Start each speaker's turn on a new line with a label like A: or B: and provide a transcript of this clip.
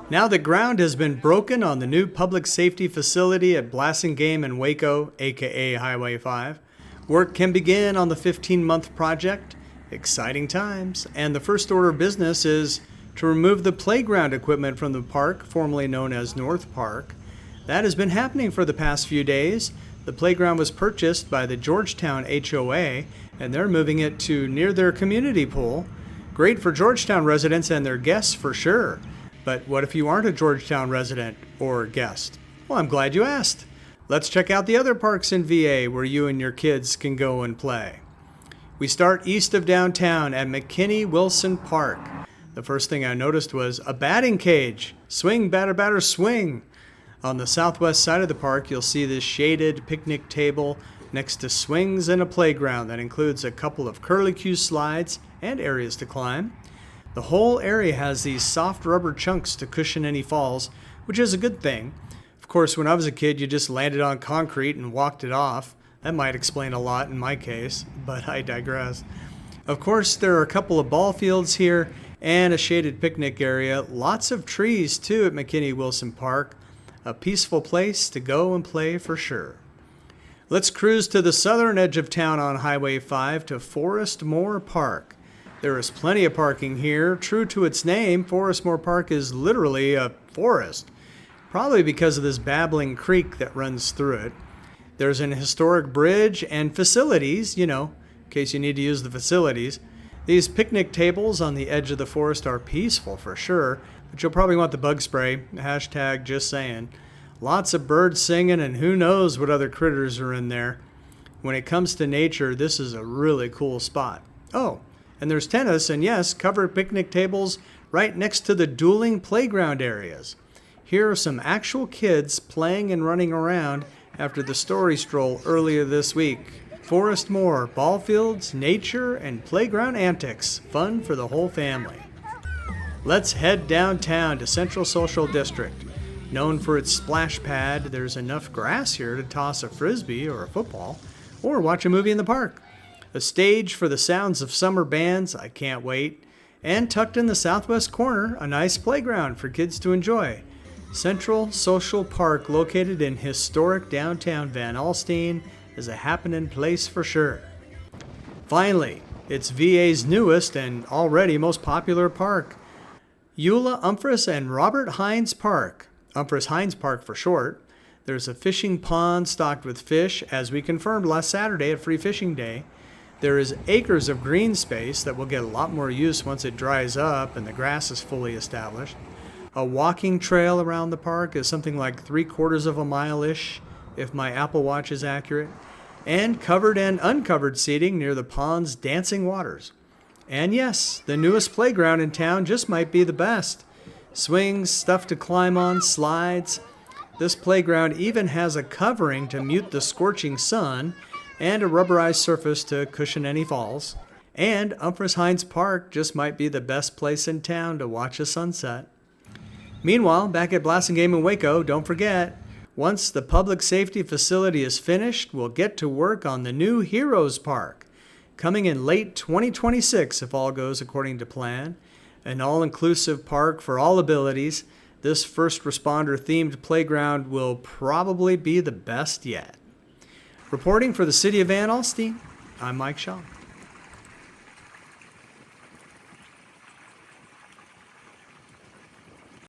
A: Now that ground has been broken on the new public safety facility at Blasingame in Waco, aka Highway 5, work can begin on the 15-month project. Exciting times. And the first order of business is to remove the playground equipment from the park, formerly known as North Park. That has been happening for the past few days. The playground was purchased by the Georgetown HOA, and they're moving it to near their community pool. Great for Georgetown residents and their guests for sure. But what if you aren't a Georgetown resident or guest? Well, I'm glad you asked. Let's check out the other parks in VA where you and your kids can go and play. We start east of downtown at McKinney-Wilson Park. The first thing I noticed was a batting cage. Swing, batter, batter, swing. On the southwest side of the park, you'll see this shaded picnic table next to swings and a playground that includes a couple of curlicue slides and areas to climb. The whole area has these soft rubber chunks to cushion any falls, which is a good thing. Of course, when I was a kid, you just landed on concrete and walked it off. That might explain a lot in my case, but I digress. Of course, there are a couple of ball fields here and a shaded picnic area. Lots of trees, too, at McKinney-Wilson Park. A peaceful place to go and play for sure. Let's cruise to the southern edge of town on Highway 5 to Forest Moor Park. There is plenty of parking here. True to its name, Forest Moor Park is literally a forest, probably because of this babbling creek that runs through it. There's an historic bridge and facilities, in case you need to use the facilities. These picnic tables on the edge of the forest are peaceful for sure, but you'll probably want the bug spray. Hashtag just saying. Lots of birds singing, and who knows what other critters are in there. When it comes to nature, this is a really cool spot. Oh, and there's tennis and, yes, covered picnic tables right next to the dueling playground areas. Here are some actual kids playing and running around after the story stroll earlier this week. Forest Moor, ball fields, nature, and playground antics. Fun for the whole family. Let's head downtown to Central Social District. Known for its splash pad, there's enough grass here to toss a frisbee or a football, or watch a movie in the park. A stage for the sounds of summer bands, I can't wait. And tucked in the southwest corner, a nice playground for kids to enjoy. Central Social Park, located in historic downtown Van Alstyne, is a happening place for sure. Finally, it's VA's newest and already most popular park, Eula Umphris and Robert Hines Park. Umphris Hines Park for short. There's a fishing pond stocked with fish, as we confirmed last Saturday at Free Fishing Day. There is acres of green space that will get a lot more use once it dries up and the grass is fully established. A walking trail around the park is something like 3/4 of a mile-ish, if my Apple Watch is accurate, and covered and uncovered seating near the pond's dancing waters. And yes, the newest playground in town just might be the best. Swings, stuff to climb on, slides. This playground even has a covering to mute the scorching sun and a rubberized surface to cushion any falls. And Umphris Hines Park just might be the best place in town to watch a sunset. Meanwhile, back at Blasingame in Waco, don't forget, once the public safety facility is finished, we'll get to work on the new Heroes Park, coming in late 2026 if all goes according to plan. An all-inclusive park for all abilities. This first responder-themed playground will probably be the best yet. Reporting for the City of Van Alstyne, I'm Mike Shaw.